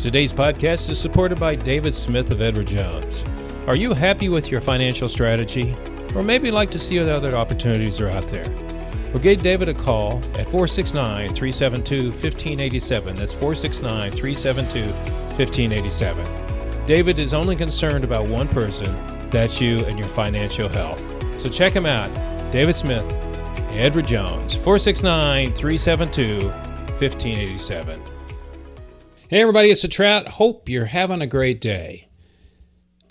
Today's podcast is supported by David Smith of Edward Jones. Are you happy with your financial strategy? Or maybe like to see what other opportunities are out there? Well, give David a call at 469-372-1587. That's 469-372-1587. David is only concerned about one person, that's you and your financial health. So check him out, David Smith, Edward Jones, 469-372-1587. Hey everybody, it's the Trout. Hope you're having a great day.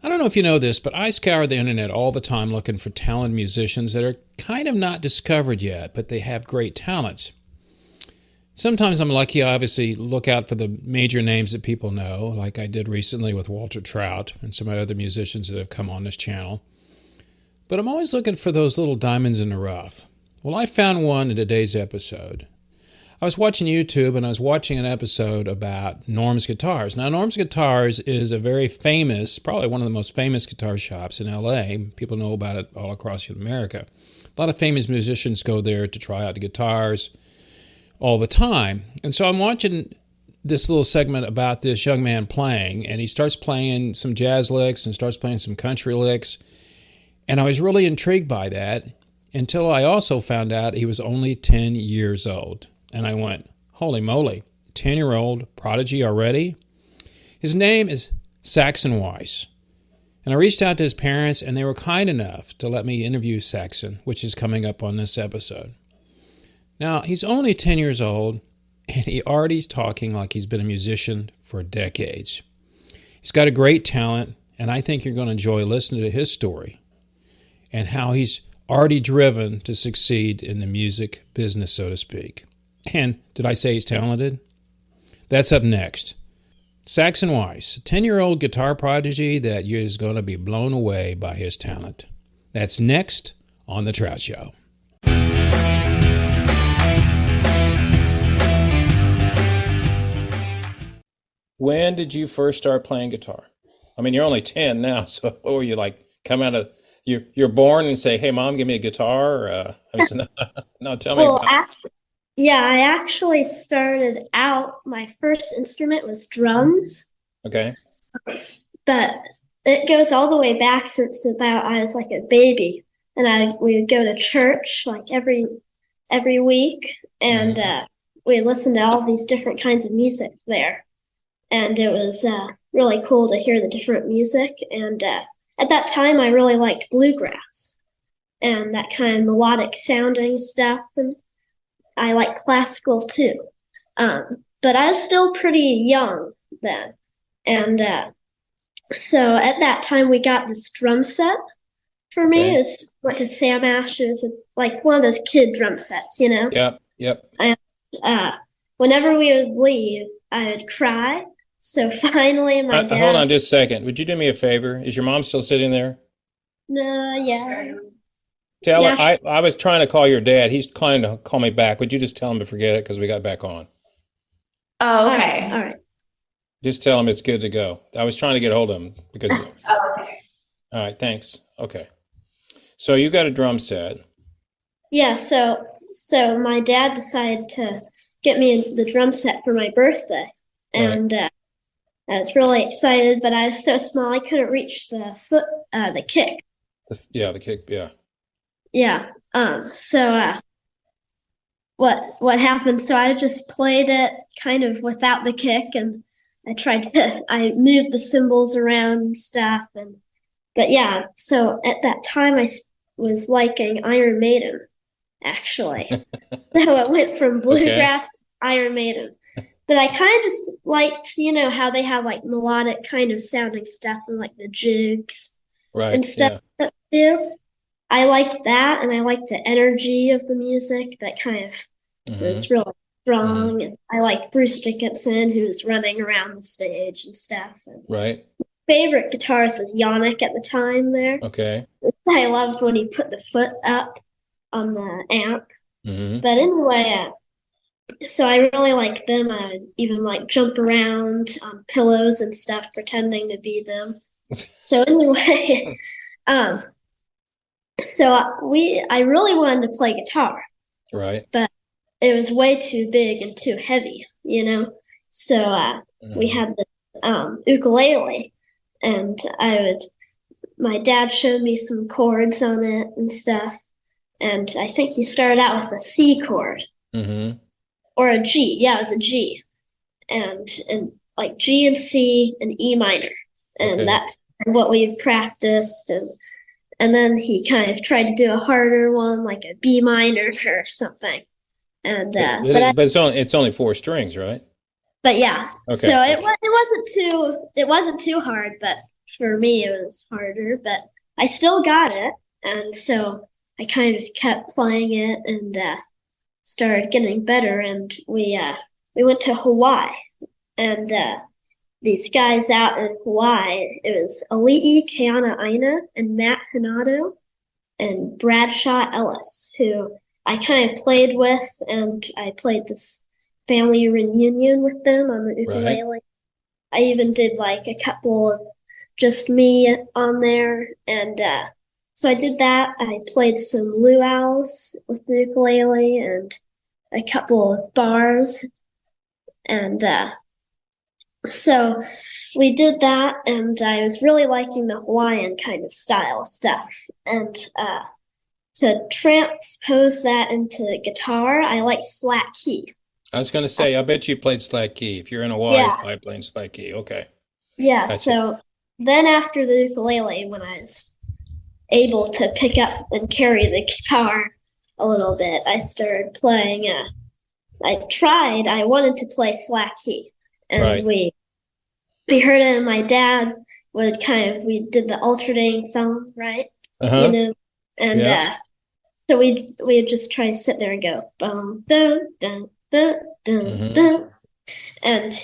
I don't know if you know this, but I scour the internet all the time looking for talented musicians that are kind of not discovered yet, but they have great talents. Sometimes I'm lucky, I obviously look out for the major names that people know, like I did recently with Walter Trout and some other musicians that have come on this channel. But I'm always looking for those little diamonds in the rough. Well, I found one in today's episode. I was watching YouTube and I was watching an episode about Norm's Guitars. Now, Norm's Guitars is a very famous, probably one of the most famous guitar shops in LA. People know about it all across America. A lot of famous musicians go there to try out the guitars all the time. And so I'm watching this little segment about this young man playing, and he starts playing some jazz licks and starts playing some country licks. And I was really intrigued by that until I also found out he was only 10 years old. And I went, holy moly, 10-year-old Prodigy already? His name is Saxon Weiss. And I reached out to his parents, and they were kind enough to let me interview Saxon, which is coming up on this episode. Now, he's only 10 years old, and he already's talking like he's been a musician for decades. He's got a great talent, and I think you're going to enjoy listening to his story and how he's already driven to succeed in the music business, so to speak. And did I say he's talented? That's up next. Saxon Weiss, a 10-year-old guitar prodigy that is going to be blown away by his talent. That's next on The Trout Show. When did you first start playing guitar? I mean, you're only 10 now, so what were you like, come out of, you're born and say, hey, Mom, give me a guitar? No, tell me about it. Yeah, I actually started out, my first instrument was drums. Okay. But it goes all the way back since about I was like a baby. And we would go to church like every week, and we listened to all these different kinds of music there. And it was really cool to hear the different music. And at that time, I really liked bluegrass and that kind of melodic sounding stuff. And I like classical too. But I was still pretty young then. And so at that time, we got this drum set for me. Okay. Went to Sam Ash's, like one of those kid drum sets, you know? Yep. And whenever we would leave, I would cry. So finally, my dad... Hold on just a second. Would you do me a favor? Is your mom still sitting there? No, yeah. Tell her, I was trying to call your dad. He's trying to call me back. Would you just tell him to forget it because we got back on? Oh, okay. All right. Just tell him it's good to go. I was trying to get hold of him because... Okay. All right, thanks. Okay. So you got a drum set. Yeah, so my dad decided to get me the drum set for my birthday. And I was really excited, but I was so small I couldn't reach the kick. The kick, yeah. Yeah. So what happened? So I just played it kind of without the kick, and I moved the cymbals around and stuff, but yeah. So at that time, I was liking Iron Maiden, actually. So it went from bluegrass to Iron Maiden. But I kind of just liked, how they have like melodic kind of sounding stuff and like the jigs and stuff that they do. I liked that, and I liked the energy of the music that kind of was really strong. And I liked Bruce Dickinson, who was running around the stage and stuff. And my favorite guitarist was Yannick at the time there. Okay. I loved when he put the foot up on the amp. But anyway, so I really liked them. I'd even like jump around on pillows and stuff, pretending to be them. So anyway, so I really wanted to play guitar. Right. But it was way too big and too heavy, So we had ukulele, and my dad showed me some chords on it and stuff, and I think he started out with a C chord. Mm-hmm. Or a G. Yeah, it was a G. And like G and C and E minor. And that's what we practiced. And then he kind of tried to do a harder one, like a B minor or something. And but it's only 4 strings, right? But yeah. Okay. So it wasn't too hard, but for me it was harder, but I still got it. And so I kind of just kept playing it and started getting better, and we went to Hawaii, and these guys out in Hawaii, it was Ali'i Keanaaina and Matt Hanato and Bradshaw Ellis, who I kind of played with, and I played this family reunion with them on the ukulele. Right. I even did like a couple of just me on there, and so I did that. I played some luau's with the ukulele and a couple of bars. And so we did that, and I was really liking the Hawaiian kind of style stuff. And to transpose that into guitar, I like slack key. I was going to say, I bet you played slack key. If you're in Hawaii, yeah. I played slack key. Okay. Yeah, gotcha. So then after the ukulele, when I was able to pick up and carry the guitar a little bit, I started playing. I wanted to play slack key, and right. we heard it, and my dad would we did the alternating thumb, right? Uh-huh. And yeah. So we'd just try to sit there and go bum dun dun dun dun mm-hmm. dun. And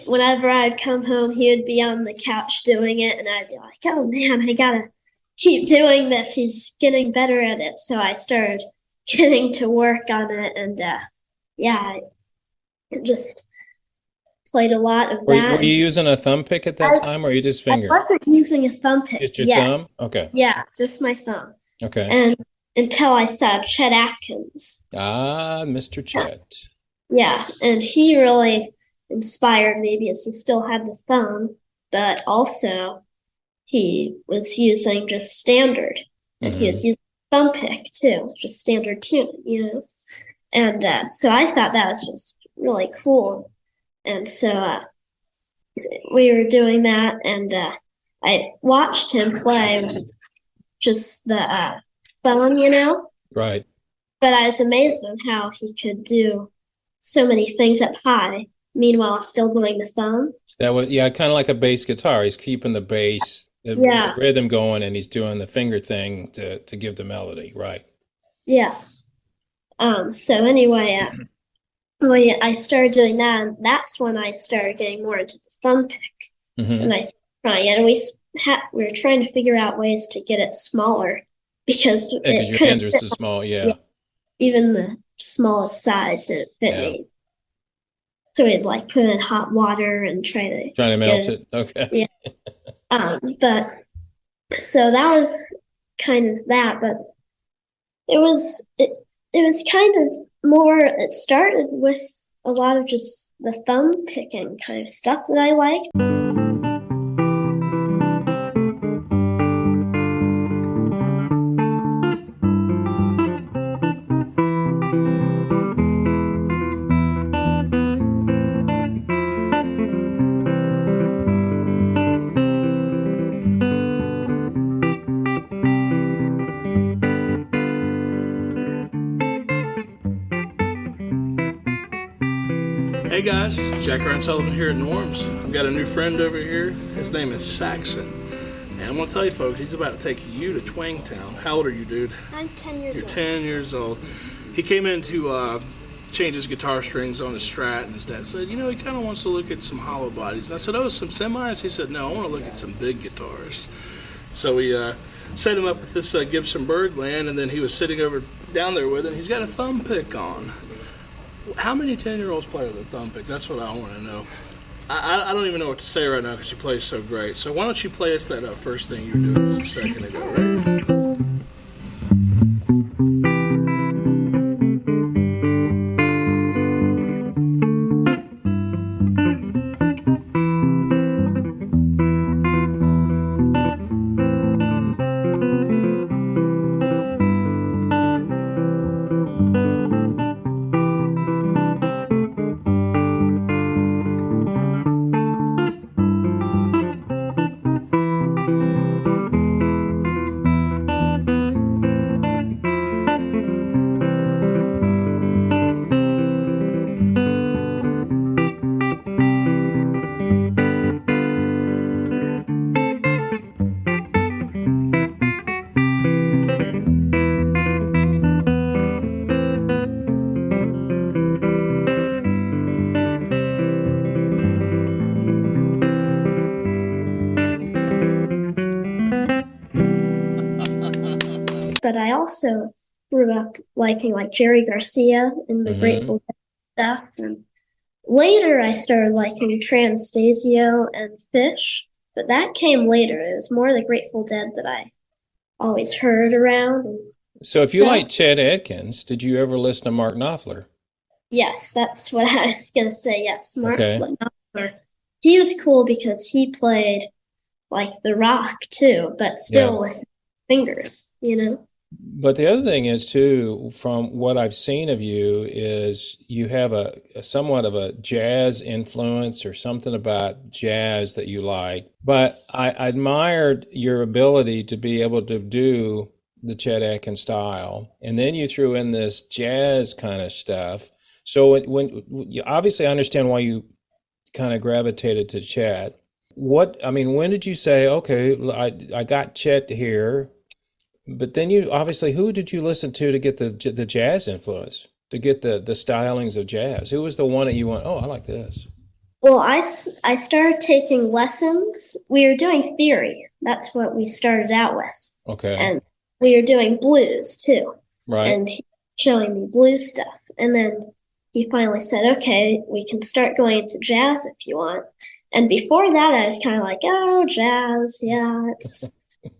whenever I'd come home, he would be on the couch doing it, and I'd be like, oh man, I gotta keep doing this. He's getting better at it. So I started getting to work on it, and I just played a lot of that. Were you using a thumb pick at that time, or you just finger? I wasn't using a thumb pick. Just your thumb? Okay. Yeah, just my thumb. Okay. And until I saw Chet Atkins. Ah, Mr. Chet. Yeah, and he really inspired me because he still had the thumb, but also he was using just standard. And he was using thumb pick too, just standard tuning, And so I thought that was just really cool. And so we were doing that, and I watched him play with just the thumb, Right. But I was amazed on how he could do so many things up high, meanwhile still doing the thumb. That was, kind of like a bass guitar. He's keeping the bass, the rhythm going, and he's doing the finger thing to give the melody, right? Yeah. So anyway, I started doing that, and that's when I started getting more into the thumb pick. Mm-hmm. And I started trying it, and we were trying to figure out ways to get it smaller because your hands are so small, yeah. Even the smallest size didn't fit me. So we'd put it in hot water and try to melt it. Okay. Yeah. But so that was kind of that, but it was kind of more, it started with a lot of just the thumb picking kind of stuff that I liked. Hey guys, Jack Ryan Sullivan here at Norms. I've got a new friend over here. His name is Saxon. And I want to tell you folks, he's about to take you to Twangtown. How old are you, dude? I'm 10 years old. You're 10 years old. He came in to change his guitar strings on his Strat, and his dad said, he kind of wants to look at some hollow bodies. And I said, some semis? He said, no, I want to look at some big guitars. So we set him up with this Gibson Bergland, and then he was sitting down there with it, and he's got a thumb pick on. How many 10-year-olds play with a thumb pick? That's what I want to know. I don't even know what to say right now because you play so great. So why don't you play us that first thing you were doing just a second ago, right? but I also grew up liking like Jerry Garcia and the Grateful Dead stuff. And later I started liking Transtasio and Fish, but that came later. It was more the Grateful Dead that I always heard around. And So if you like Chet Atkins, did you ever listen to Mark Knopfler? yes, that's what I was going to say. Yes, Mark Knopfler. He was cool because he played like the rock too, but still with fingers, you know? But the other thing is too, from what I've seen of you, is you have a somewhat of a jazz influence or something about jazz that you like. But I admired your ability to be able to do the Chet Atkins style, and then you threw in this jazz kind of stuff. So when you obviously understand why you kind of gravitated to Chet. When did you say, okay, I got Chet here? But then you obviously, who did you listen to get the jazz influence, to get the stylings of jazz? Who was the one that you went, oh, I like this? Well, I started taking lessons. We were doing theory. That's what we started out with. Okay. And we were doing blues too. Right. And he was showing me blues stuff. And then he finally said, okay, we can start going into jazz if you want. And before that, I was kind of like, oh, jazz, yeah,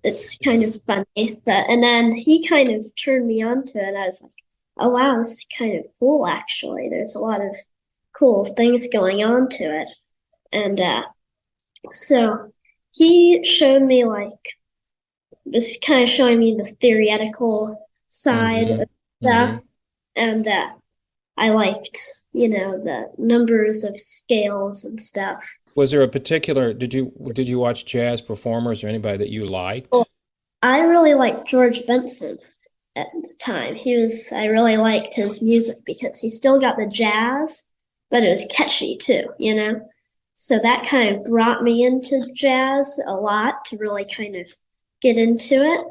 it's kind of funny. And then he kind of turned me on to it. I was like, oh, wow, this is kind of cool, actually. There's a lot of cool things going on to it. And so he showed me just kind of showing me the theoretical side of stuff. And I liked, the numbers of scales and stuff. Was there a particular, did you watch jazz performers or anybody that you liked? Well, I really liked George Benson at the time. I really liked his music because he still got the jazz, but it was catchy too, So that kind of brought me into jazz a lot to really kind of get into it.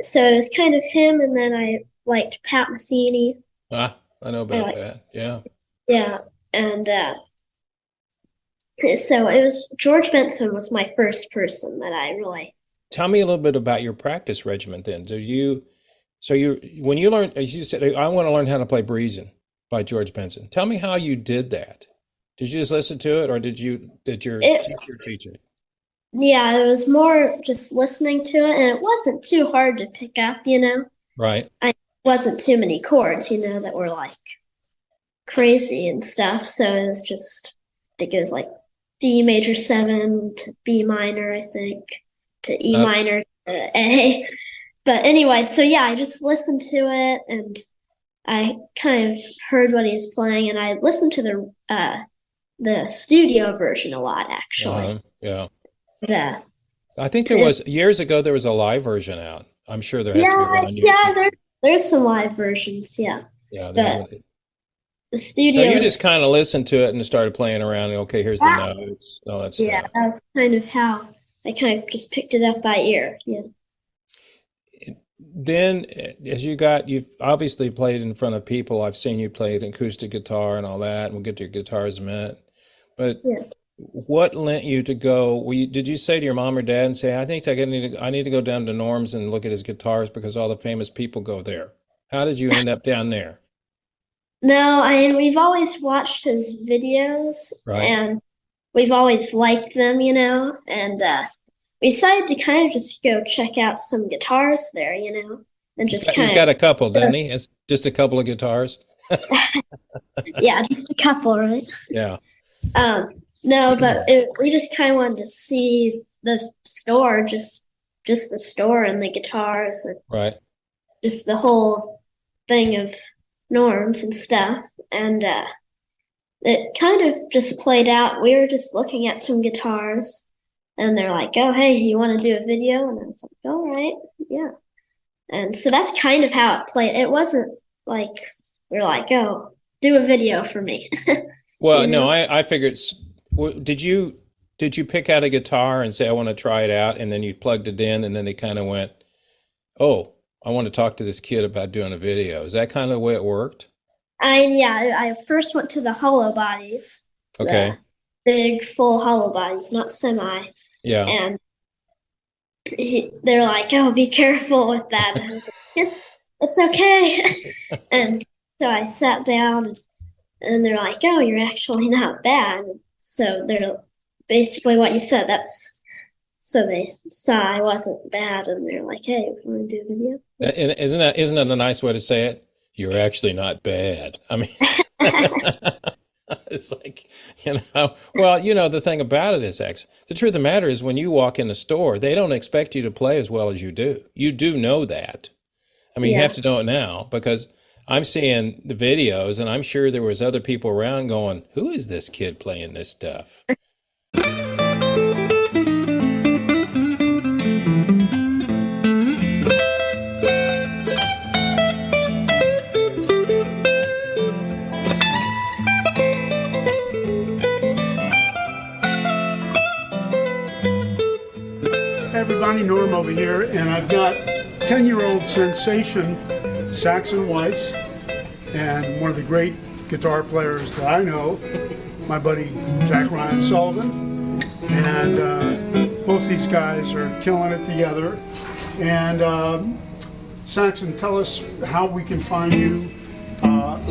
So it was kind of him, and then I liked Pat Metheny. I know about that. Yeah. Yeah, and so it was George Benson was my first person that I really. Tell me a little bit about your practice regimen then. When you learned, as you said, I want to learn how to play Breezin' by George Benson. Tell me how you did that. Did you just listen to it, or did your teacher teach it? Yeah, it was more just listening to it, and it wasn't too hard to pick up, Right. It wasn't too many chords, that were like crazy and stuff. So it was just, I think it was like D major 7 to B minor, I think, to E minor to A. But anyway, so yeah, I just listened to it, and I kind of heard what he was playing, and I listened to the studio version a lot, actually. Yeah. I think there was years ago. There was a live version out. I'm sure there has to be one on YouTube. Yeah, there's some live versions. Yeah. Yeah. The studio. So you just kind of listened to it and started playing around. And okay, here's the notes. All that stuff. Yeah, that's kind of how I kind of just picked it up by ear. Yeah. Then, as you've obviously played in front of people. I've seen you play an acoustic guitar and all that. And we'll get to your guitars in a minute. But what lent you to go? Did you say to your mom or dad and say, I think I need to go down to Norm's and look at his guitars because all the famous people go there? How did you end up down there? No, we've always watched his videos, right. And we've always liked them, and we decided to kind of just go check out some guitars there, and he's got a couple, doesn't he? It's just a couple of guitars. Yeah, just a couple, right? Yeah. No, but we just kind of wanted to see the store, just the store and the guitars and Right. just the whole thing of norms and stuff. And it kind of just played out. We were just looking at some guitars, and they're like, "Oh, hey, you want to do a video?" And I was like, "All right, yeah." And so that's kind of how it played. It wasn't like we were like, "Oh, do a video for me." Well, You no, know? I figured. Did you pick out a guitar and say I want to try it out, and then you plugged it in, and then they kind of went, "Oh, I want to talk to this kid about doing a video." Is that kind of the way it worked? I first went to the hollow bodies, Okay. the big full hollow bodies, not semi, Yeah. and they're like, "Oh, be careful with that." And I was like, it's okay. And so I sat down, and they're like, "Oh, you're actually not bad." So they're basically what you said. So they saw I wasn't bad, and they're like, "Hey, we want to do a video." And isn't that a nice way to say it? You're actually not bad. I mean, it's like, well, the thing about it is, the truth of the matter is when you walk in the store, they don't expect you to play as well as you do. You do know that. I mean, you Yeah. have to know it now because I'm seeing the videos and I'm sure there was other people around going, who is this kid playing this stuff? Everybody, Norm over here, and I've got 10-year-old sensation Saxon Weiss and one of the great guitar players that I know, my buddy Jack Ryan Sullivan, and both these guys are killing it together. And Saxon, tell us how we can find you. You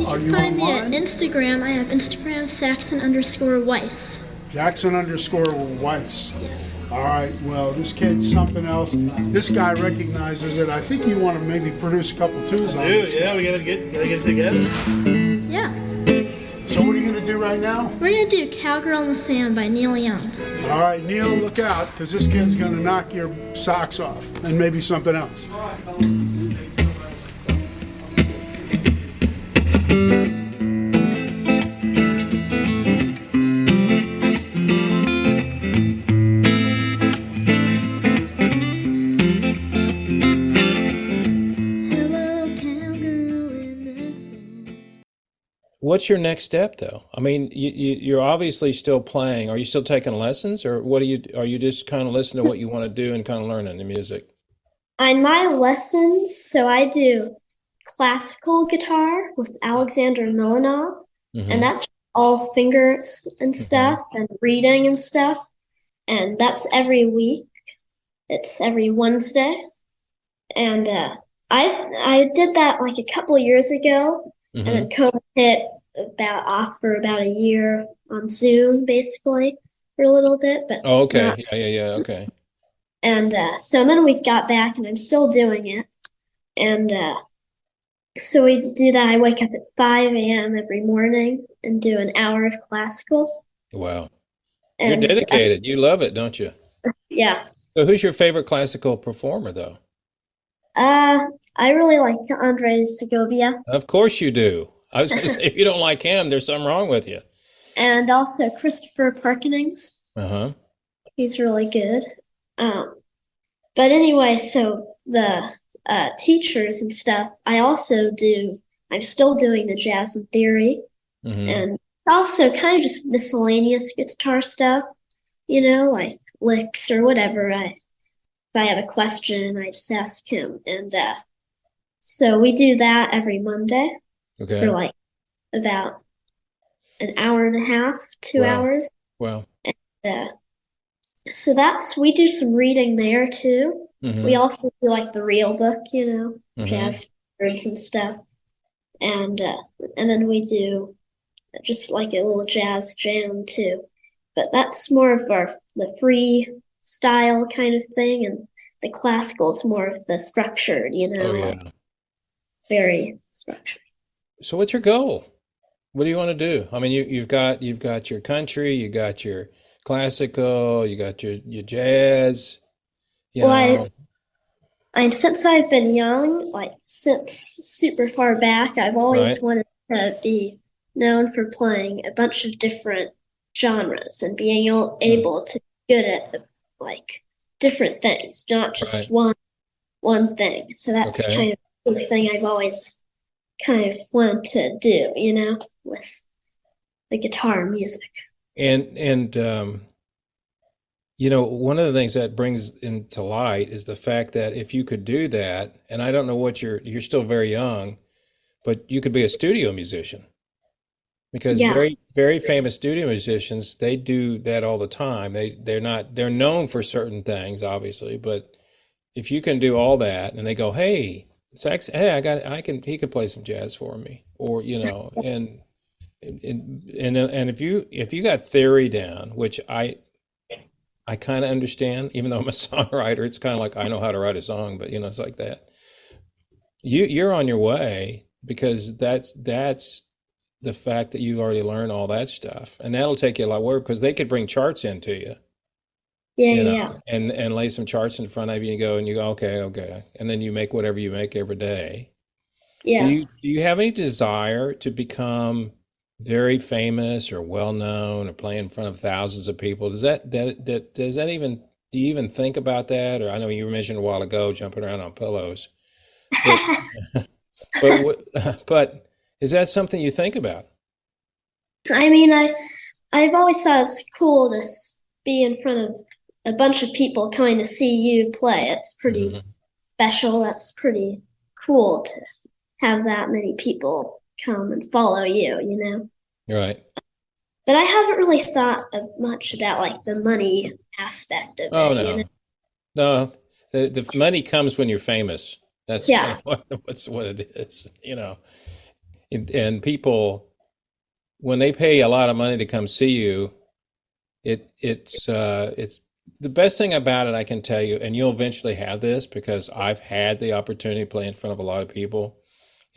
Are can you find online? me at Instagram. I have Instagram Saxon_Weiss. Jackson_Weiss. Yes. All right, well, this kid's something else. This guy recognizes it. I think you want to maybe produce a couple tunes on this. Yeah, we gotta get it together. Yeah. So what are you going to do right now? We're gonna do Cowgirl in the Sand by Neil Young. All right, Neil, look out, because this kid's going to knock your socks off, and maybe something else. Hello, cowgirl in the sand. What's your next step, though? I mean, you're obviously still playing. Are you still taking lessons, or are you just kind of listening to what you want to do and kind of learning the music? On my lessons, so I do classical guitar with Alexander Milanov, Mhm. and that's all fingers and stuff, and reading and stuff, and that's every week. It's every Wednesday, and I did that like a couple years ago, and then COVID hit for about a year on Zoom, basically for a little bit, but Oh, okay. not. Yeah. Okay. And so then we got back, and I'm still doing it. And so we do that. I wake up at 5 a.m. every morning and do an hour of classical. Wow. You're And dedicated. You love it, don't you? yeah, So who's your favorite classical performer, though? I really like Andres Segovia, Of course you do. I was going to say, if you don't like him, there's something wrong with you. and also Christopher Parkenings. Uh-huh. He's really good. But anyway, so the teachers and stuff, I'm still doing the jazz and theory, Hmm. and also kind of just miscellaneous guitar stuff, like licks or whatever. If I have a question, I just ask him. And so we do that every Monday Okay. for like about an hour and a half, 2 Wow. hours. Well, Uh, so we do some reading there too. hmm We also do like the real book, Mhm. jazz words and stuff. And then we do just like a little jazz jam too. But that's more of the free style kind of thing, and the classical is more of the structured, Oh, yeah. like very structured. So what's your goal? What do you want to do? I mean, you've got your country, you got your classical, you got your jazz, you Well, know, since I've been young, like since super far back, I've right? always wanted to be known for playing a bunch of different genres and being Mm, able to be good at like different things, not right. just one thing. So that's Okay. kind of the thing I've always kind of wanted to do, with the guitar music. And you know, one of the things that brings into light is the fact that if you could do that, and I don't know what you're still very young, but you could be a studio musician because Yeah, very famous studio musicians, they do that all the time. They're known for certain things, obviously, but if you can do all that and they go, hey, Sax, hey, he can play some jazz for me, or you know, and if you got theory down, which I kind of understand, even though I'm a songwriter, it's kind of like I know how to write a song, but you know, it's like that. You're on your way because that's the fact that you already learned all that stuff, and that'll take you a lot of work because they could bring charts into you, yeah, you know, yeah, and lay some charts in front of you and you go, okay, okay, and then you make whatever you make every day. yeah. Do you have any desire to become very famous or well known or play in front of thousands of people? Does that even do you even think about that? Or I know you mentioned a while ago jumping around on pillows, but but is that something you think about? I mean, I've always thought it's cool to be in front of a bunch of people coming to see you play. It's pretty Hmm. special. That's pretty cool to have that many people come and follow you. Right. But I haven't really thought much about like the money aspect of Oh it. no, no. The money comes when you're famous. That's kind Yeah, of what it is, you know. And people when they pay a lot of money to come see you, it's the best thing about it I can tell you, and you'll eventually have this because I've had the opportunity to play in front of a lot of people.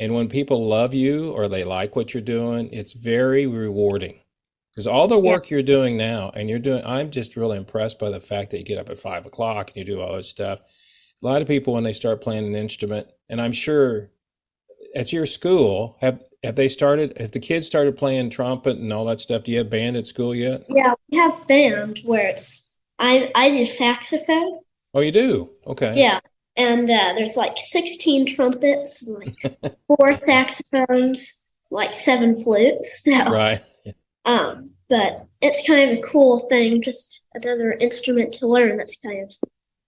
And when people love you or they like what you're doing, it's very rewarding. Because all the yeah, work you're doing now, and I'm just really impressed by the fact that you get up at 5 o'clock and you do all this stuff. A lot of people, when they start playing an instrument, and I'm sure at your school, have the kids started playing trumpet and all that stuff? Do you have band at school yet? yeah. We have band where I do saxophone. Oh, you do? Okay. Yeah, and there's like 16 trumpets, like four saxophones, like seven flutes. So, Right. but it's kind of a cool thing, just another instrument to learn. That's kind of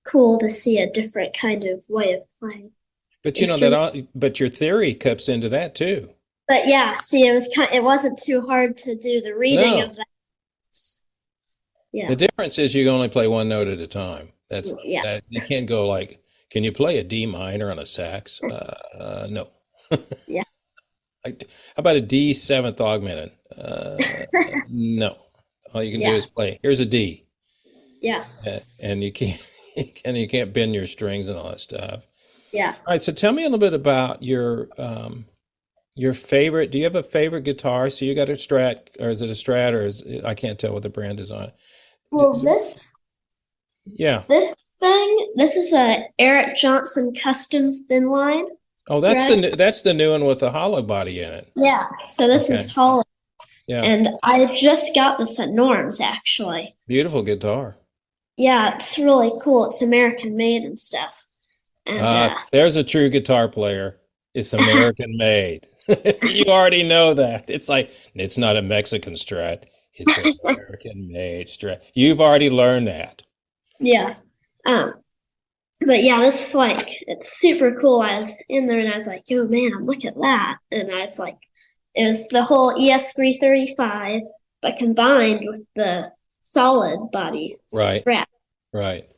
cool to see a different kind of way of playing But you know instrument. but your theory cups into that too. But yeah, see, it wasn't too hard to do the reading No. of that. The Yeah, difference is you can only play one note at a time. yeah, That you can't go like, can you play a D minor on a sax? No. yeah, Like, how about a D seventh augmented? No. All you can do yeah, is play. Here's a D, yeah, and you can't you can't bend your strings and all that stuff. yeah. All right. So tell me a little bit about your favorite. Do you have a favorite guitar? So you got a Strat, or is it a Strat, or I can't tell what the brand is on it. Well, Yeah. this is a Eric Johnson custom thin line Oh, strat. that's the new one with the hollow body in it. Yeah, so this Okay. is Holland, Yeah. and I just got this at Norm's actually. Beautiful guitar. Yeah, it's really cool. It's American made and stuff. And There's a true guitar player. It's American made. You already know that. It's like it's not a Mexican Strat. It's an American made Strat. You've already learned that. yeah, um, but yeah, this is like it's super cool. I was in there and I was like, oh man, look at that! And I was like, it was the whole ES335, but combined with the solid body Right. Strat. Right.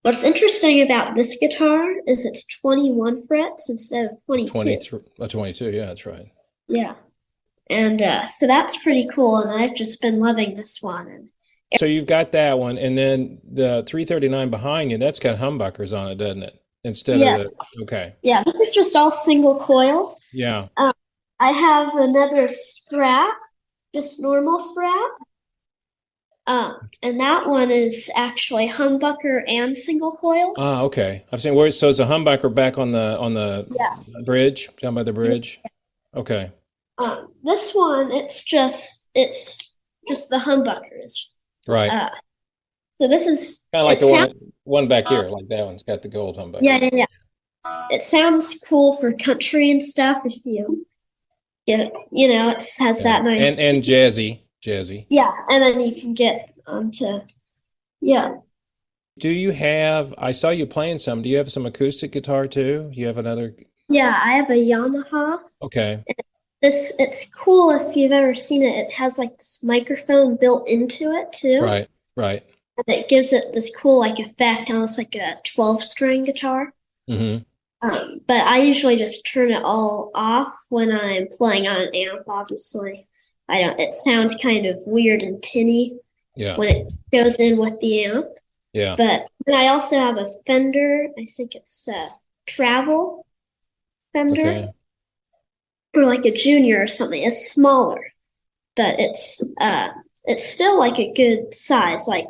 What's interesting about this guitar is it's 21 frets instead of 22. 23, 22. Yeah, that's right. Yeah. And so that's pretty cool. And I've just been loving this one. And So you've got that one, and then the 339 behind you, that's got humbuckers on it, doesn't it? Instead of yeah, the, okay. yeah, this is just all single coil. Yeah. I have another strap, just normal strap. And that one is actually humbucker and single coils. Ah, okay. I've seen where. So is the humbucker back on the Yeah. bridge, down by the bridge? Okay. This one, it's just the humbuckers. Right. So this is Kind of like it the one back here, like that one's got the gold humbucker. Yeah. It sounds cool for country and stuff if you get it. It has that nice and jazzy. Yeah, and then you can get onto Do you have? I saw you playing some. Do you have some acoustic guitar too? You have another? Yeah, I have a Yamaha. Okay. It's cool if you've ever seen it. It has like this microphone built into it too. Right. And it gives it this cool like effect, almost like a 12-string guitar. Mm-hmm. But I usually just turn it all off when I'm playing on an amp, obviously. It sounds kind of weird and tinny when it goes in with the amp. Yeah. But then I also have a Fender, I think it's a travel Fender. Okay. Or like a junior or something. It's smaller. But it's still like a good size, like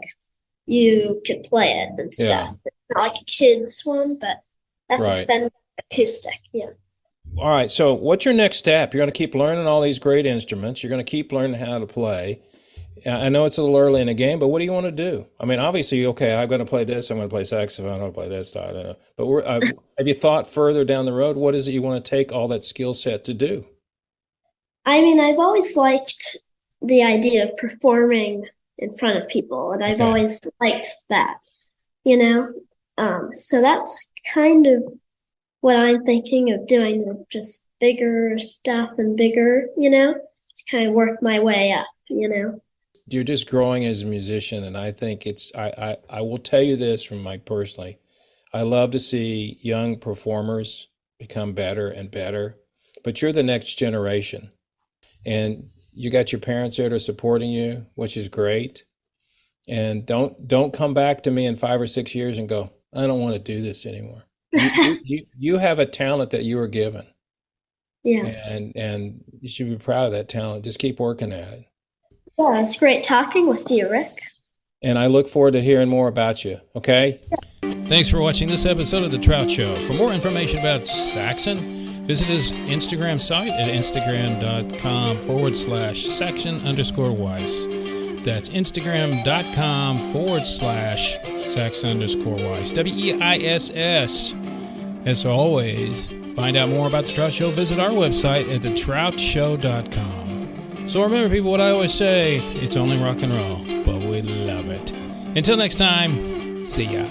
you could play it and stuff. Yeah. It's not like a kid's one, but that's Right. a Fender acoustic, yeah. All right. So what's your next step? You're going to keep learning all these great instruments. You're going to keep learning how to play. I know it's a little early in the game, but what do you want to do? I mean, obviously, okay, I'm going to play this. I'm going to play saxophone. I'm going to play this. I don't know. But have you thought further down the road? What is it you want to take all that skill set to do? I mean, I've always liked the idea of performing in front of people, and I've always liked that, So that's kind of what I'm thinking of doing, just bigger stuff and bigger, Just kind of work my way up, You're just growing as a musician, and I think I will tell you this from Mike personally. I love to see young performers become better and better, but you're the next generation, and you got your parents there to supporting you, which is great. And don't come back to me in 5 or 6 years and go, I don't want to do this anymore. You have a talent that you were given. Yeah. And you should be proud of that talent. Just keep working at it. Yeah, it's great talking with you, Rick. And I look forward to hearing more about you. Okay? Thanks for watching this episode of The Trout Show. For more information about Saxon, visit his Instagram site at instagram.com/Saxon_Weiss. That's Instagram.com/Saxon_Weiss. WEISS. As always, find out more about The Trout Show, visit our website at thetroutshow.com. So remember, people, what I always say, it's only rock and roll, but we love it. Until next time, see ya.